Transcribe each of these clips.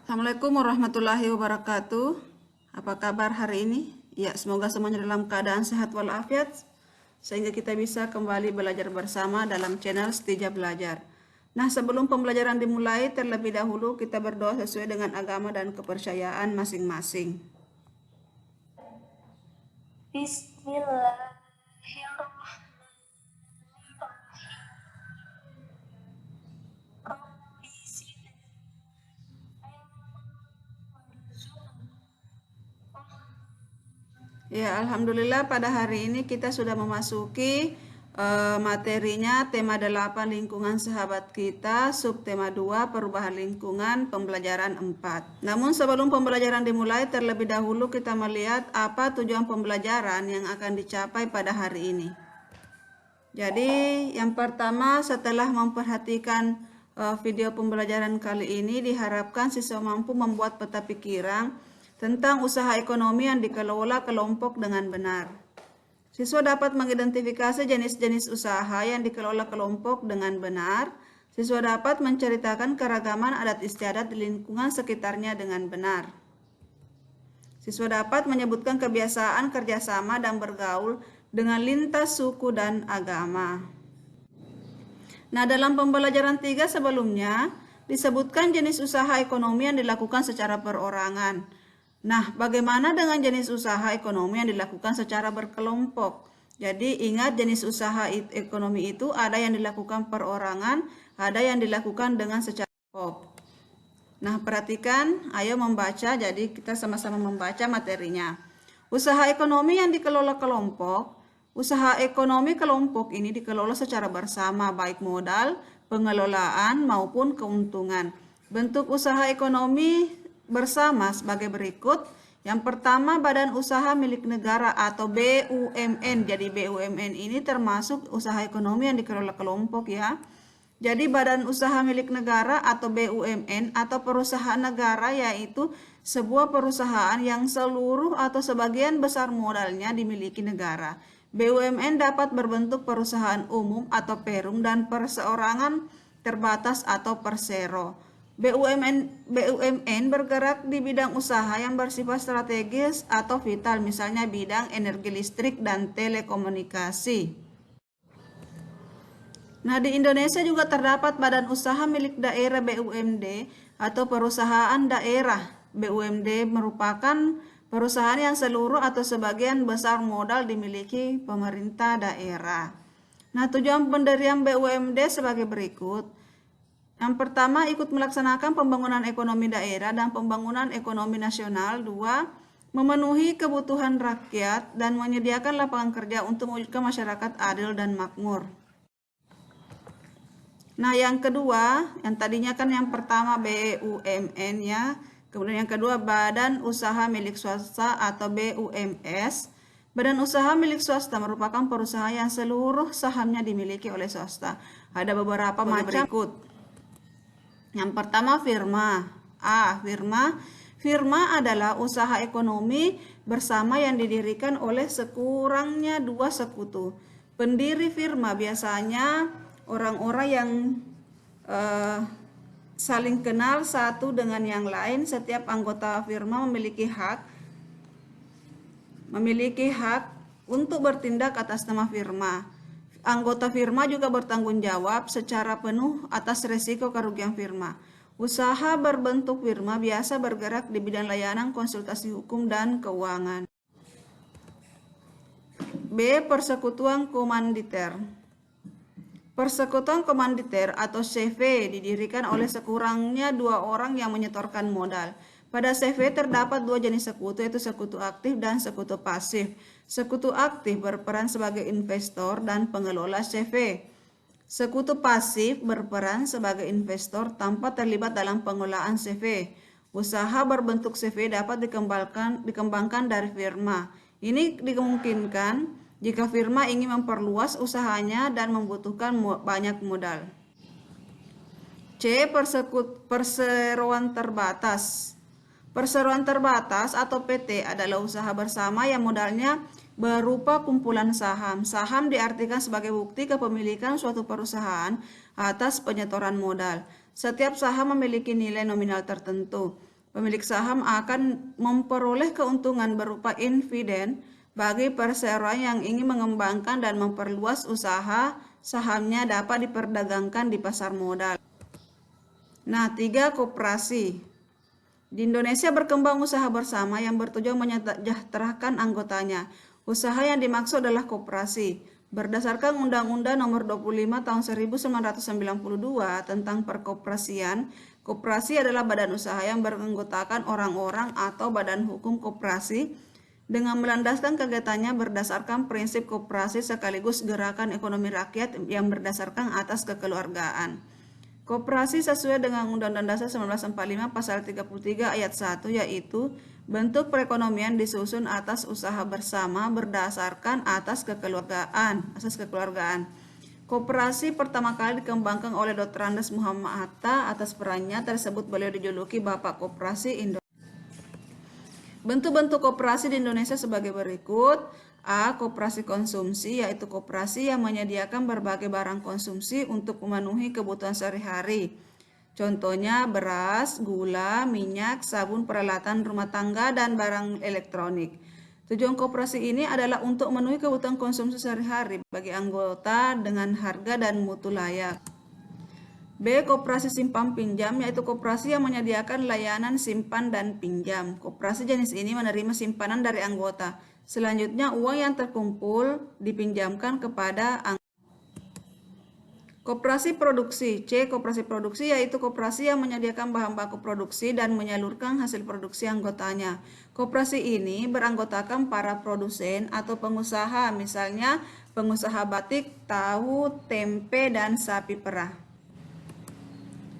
Assalamualaikum warahmatullahi wabarakatuh. Apa kabar hari ini? Ya, semoga semuanya dalam keadaan sehat walafiat sehingga kita bisa kembali belajar bersama dalam channel Setija Belajar. Nah, sebelum pembelajaran dimulai, terlebih dahulu kita berdoa sesuai dengan agama dan kepercayaan masing-masing. Bismillahirrahmanirrahim. Rabbi zidni Ya, alhamdulillah pada hari ini kita sudah memasuki materinya tema 8 lingkungan sahabat kita, subtema 2 perubahan lingkungan, pembelajaran 4. Namun sebelum pembelajaran dimulai, terlebih dahulu kita melihat apa tujuan pembelajaran yang akan dicapai pada hari ini. Jadi yang pertama, setelah memperhatikan video pembelajaran kali ini, diharapkan siswa mampu membuat peta pikiran tentang usaha ekonomi yang dikelola kelompok dengan benar. Siswa dapat mengidentifikasi jenis-jenis usaha yang dikelola kelompok dengan benar. Siswa dapat menceritakan keragaman adat istiadat di lingkungan sekitarnya dengan benar. Siswa dapat menyebutkan kebiasaan kerjasama dan bergaul dengan lintas suku dan agama. Nah, dalam pembelajaran 3 sebelumnya disebutkan jenis usaha ekonomi yang dilakukan secara perorangan. Nah, bagaimana dengan jenis usaha ekonomi yang dilakukan secara berkelompok? Jadi ingat, jenis usaha ekonomi itu ada yang dilakukan perorangan, ada yang dilakukan dengan secara kelompok. Nah, perhatikan, ayo membaca, jadi kita sama-sama membaca materinya. Usaha ekonomi yang dikelola kelompok. Usaha ekonomi kelompok ini dikelola secara bersama, baik modal, pengelolaan, maupun keuntungan. Bentuk usaha ekonomi bersama sebagai berikut. Yang pertama, badan usaha milik negara atau BUMN. Jadi BUMN ini termasuk usaha ekonomi yang dikelola kelompok ya. Jadi badan usaha milik negara atau BUMN atau perusahaan negara yaitu sebuah perusahaan yang seluruh atau sebagian besar modalnya dimiliki negara. BUMN dapat berbentuk perusahaan umum atau perum dan perseorangan terbatas atau persero. BUMN bergerak di bidang usaha yang bersifat strategis atau vital, misalnya bidang energi listrik dan telekomunikasi. Nah, di Indonesia juga terdapat badan usaha milik daerah BUMD atau perusahaan daerah. BUMD merupakan perusahaan yang seluruh atau sebagian besar modal dimiliki pemerintah daerah. Nah, tujuan pendirian BUMD sebagai berikut. Yang pertama, ikut melaksanakan pembangunan ekonomi daerah dan pembangunan ekonomi nasional. 2, memenuhi kebutuhan rakyat dan menyediakan lapangan kerja untuk mewujudkan masyarakat adil dan makmur. Nah, yang kedua, yang tadinya kan yang pertama BUMN ya, kemudian yang kedua Badan Usaha Milik Swasta atau BUMS. Badan usaha milik swasta merupakan perusahaan yang seluruh sahamnya dimiliki oleh swasta. Ada beberapa macam berikut. Yang pertama, firma. Firma adalah usaha ekonomi bersama yang didirikan oleh sekurangnya 2 sekutu. Pendiri firma biasanya orang-orang yang saling kenal satu dengan yang lain. Setiap anggota firma memiliki hak untuk bertindak atas nama firma. Anggota firma juga bertanggung jawab secara penuh atas risiko kerugian firma. Usaha berbentuk firma biasa bergerak di bidang layanan konsultasi hukum dan keuangan. B. Persekutuan komanditer. Persekutuan komanditer atau CV didirikan oleh sekurangnya 2 orang yang menyetorkan modal. Pada CV terdapat 2 jenis sekutu, yaitu sekutu aktif dan sekutu pasif. Sekutu aktif berperan sebagai investor dan pengelola CV. Sekutu pasif berperan sebagai investor tanpa terlibat dalam pengelolaan CV. Usaha berbentuk CV dapat dikembangkan dari firma. Ini dimungkinkan jika firma ingin memperluas usahanya dan membutuhkan banyak modal. C. Perseroan terbatas. Perseroan terbatas atau PT adalah usaha bersama yang modalnya berupa kumpulan saham. Saham diartikan sebagai bukti kepemilikan suatu perusahaan atas penyetoran modal. Setiap saham memiliki nilai nominal tertentu. Pemilik saham akan memperoleh keuntungan berupa dividen bagi perseroan yang ingin mengembangkan dan memperluas usaha sahamnya dapat diperdagangkan di pasar modal. Nah, 3. Koperasi. Di Indonesia berkembang usaha bersama yang bertujuan menyejahterakan anggotanya. Usaha yang dimaksud adalah koperasi. Berdasarkan Undang-Undang Nomor 25 Tahun 1992 tentang Perkoperasian, koperasi adalah badan usaha yang beranggotakan orang-orang atau badan hukum koperasi dengan melandaskan kegiatannya berdasarkan prinsip koperasi sekaligus gerakan ekonomi rakyat yang berdasarkan atas kekeluargaan. Koperasi sesuai dengan Undang-Undang Dasar 1945 Pasal 33 Ayat 1 yaitu bentuk perekonomian disusun atas usaha bersama berdasarkan asas kekeluargaan. Koperasi pertama kali dikembangkan oleh Dr. Andes Muhammad Hatta. Atas perannya tersebut beliau dijuluki Bapak Koperasi Indonesia. Bentuk-bentuk koperasi di Indonesia sebagai berikut. A. Koperasi konsumsi, yaitu koperasi yang menyediakan berbagai barang konsumsi untuk memenuhi kebutuhan sehari-hari. Contohnya beras, gula, minyak, sabun, peralatan rumah tangga, dan barang elektronik. Tujuan koperasi ini adalah untuk memenuhi kebutuhan konsumsi sehari-hari bagi anggota dengan harga dan mutu layak. B. Koperasi simpan pinjam, yaitu koperasi yang menyediakan layanan simpan dan pinjam. Koperasi jenis ini menerima simpanan dari anggota. Selanjutnya, uang yang terkumpul dipinjamkan kepada anggota. Koperasi produksi. C. Koperasi produksi, yaitu koperasi yang menyediakan bahan baku produksi dan menyalurkan hasil produksi anggotanya. Koperasi ini beranggotakan para produsen atau pengusaha, misalnya pengusaha batik, tahu, tempe, dan sapi perah.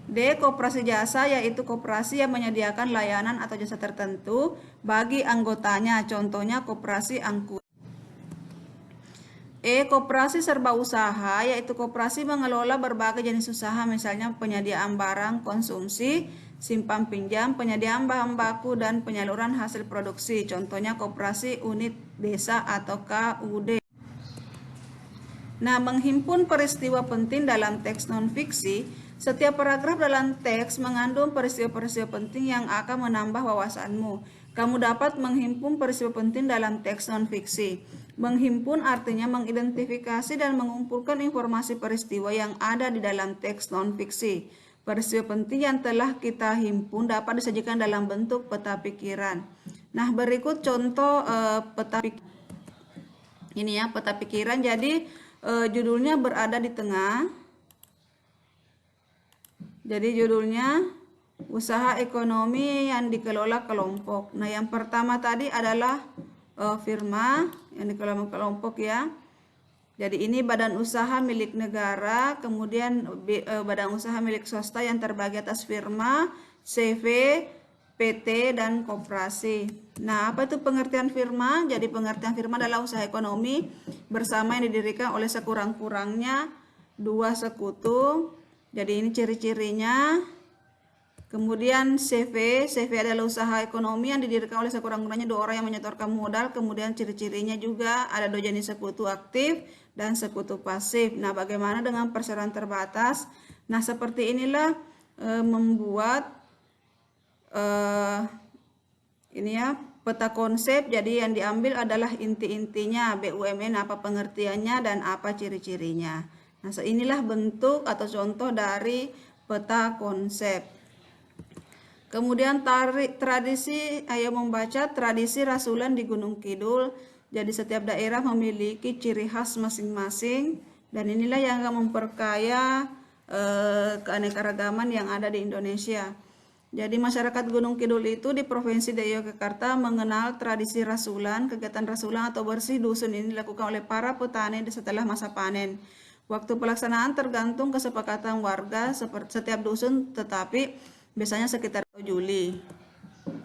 D. Koperasi jasa, yaitu koperasi yang menyediakan layanan atau jasa tertentu bagi anggotanya, contohnya koperasi angkut. E. Koperasi serba usaha, yaitu koperasi mengelola berbagai jenis usaha, misalnya penyediaan barang konsumsi, simpan pinjam, penyediaan bahan baku, dan penyaluran hasil produksi, contohnya koperasi unit desa atau KUD. Nah, menghimpun peristiwa penting dalam teks non-fiksi. Setiap paragraf dalam teks mengandung peristiwa-peristiwa penting yang akan menambah wawasanmu. Kamu dapat menghimpun peristiwa penting dalam teks non-fiksi. Menghimpun artinya mengidentifikasi dan mengumpulkan informasi peristiwa yang ada di dalam teks non-fiksi. Peristiwa penting yang telah kita himpun dapat disajikan dalam bentuk peta pikiran. Nah, berikut contoh peta pikiran. Ini ya, peta pikiran. Jadi judulnya berada di tengah. Jadi judulnya usaha ekonomi yang dikelola kelompok. Nah, yang pertama tadi adalah firma yang dikelola kelompok ya. Jadi ini badan usaha milik negara, kemudian badan usaha milik swasta yang terbagi atas firma, CV, PT, dan koperasi. Nah, apa itu pengertian firma? Jadi pengertian firma adalah usaha ekonomi bersama yang didirikan oleh sekurang-kurangnya 2 sekutu. Jadi ini ciri-cirinya. Kemudian CV adalah usaha ekonomi yang didirikan oleh sekurang-kurangnya 2 orang yang menyetorkan modal. Kemudian ciri-cirinya juga ada 2 jenis sekutu aktif dan sekutu pasif. Nah, bagaimana dengan perseroan terbatas? Nah, seperti inilah membuat ini ya peta konsep. Jadi yang diambil adalah inti-intinya BUMN, apa pengertiannya dan apa ciri-cirinya. Nah, inilah bentuk atau contoh dari peta konsep. Kemudian tradisi, ayo membaca tradisi rasulan di Gunung Kidul. Jadi setiap daerah memiliki ciri khas masing-masing dan inilah yang akan memperkaya keanekaragaman yang ada di Indonesia. Jadi masyarakat Gunung Kidul itu di Provinsi Yogyakarta mengenal tradisi rasulan. Kegiatan rasulan atau bersih dusun ini dilakukan oleh para petani setelah masa panen. Waktu pelaksanaan tergantung kesepakatan warga setiap dusun, tetapi biasanya sekitar Juli.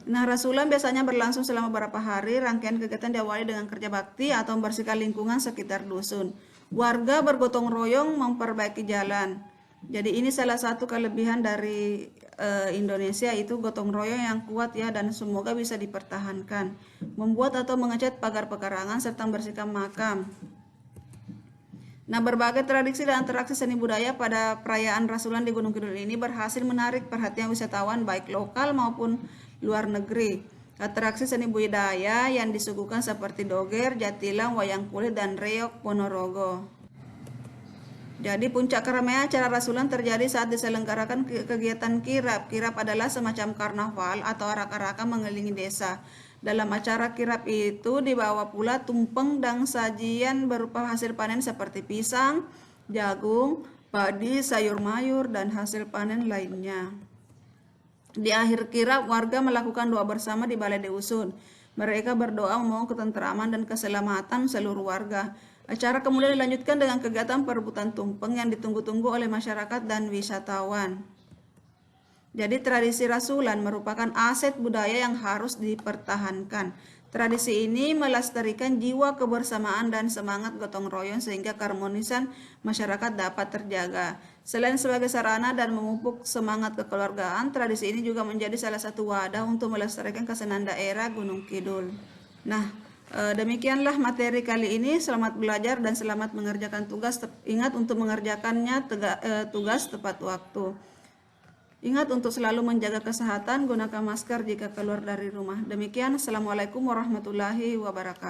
Nah, rasulan biasanya berlangsung selama beberapa hari. Rangkaian kegiatan diawali dengan kerja bakti atau membersihkan lingkungan sekitar dusun. Warga bergotong royong memperbaiki jalan. Jadi ini salah satu kelebihan dari Indonesia, itu gotong royong yang kuat ya, dan semoga bisa dipertahankan. Membuat atau mengecat pagar pekarangan serta membersihkan makam. Nah, berbagai tradisi dan interaksi seni budaya pada perayaan rasulan di Gunung Kidul ini berhasil menarik perhatian wisatawan baik lokal maupun luar negeri. Atraksi seni budaya yang disuguhkan seperti doger, jatilan, wayang kulit, dan reok Ponorogo. Jadi puncak keramaian acara rasulan terjadi saat diselenggarakan kegiatan kirap. Kirap adalah semacam karnaval atau arak-arakan mengelilingi desa. Dalam acara kirap itu dibawa pula tumpeng dan sajian berupa hasil panen seperti pisang, jagung, padi, sayur mayur, dan hasil panen lainnya. Di akhir kirap, warga melakukan doa bersama di balai dusun. Mereka berdoa memohon ketenteraman dan keselamatan seluruh warga. Acara kemudian dilanjutkan dengan kegiatan perebutan tumpeng yang ditunggu-tunggu oleh masyarakat dan wisatawan. Jadi tradisi rasulan merupakan aset budaya yang harus dipertahankan. Tradisi ini melestarikan jiwa kebersamaan dan semangat gotong royong sehingga keharmonisan masyarakat dapat terjaga. Selain sebagai sarana dan memupuk semangat kekeluargaan, tradisi ini juga menjadi salah satu wadah untuk melestarikan kesenian daerah Gunung Kidul. Nah, demikianlah materi kali ini. Selamat belajar dan selamat mengerjakan tugas. Ingat untuk mengerjakannya tugas tepat waktu. Ingat untuk selalu menjaga kesehatan, gunakan masker jika keluar dari rumah. Demikian, Assalamualaikum warahmatullahi wabarakatuh.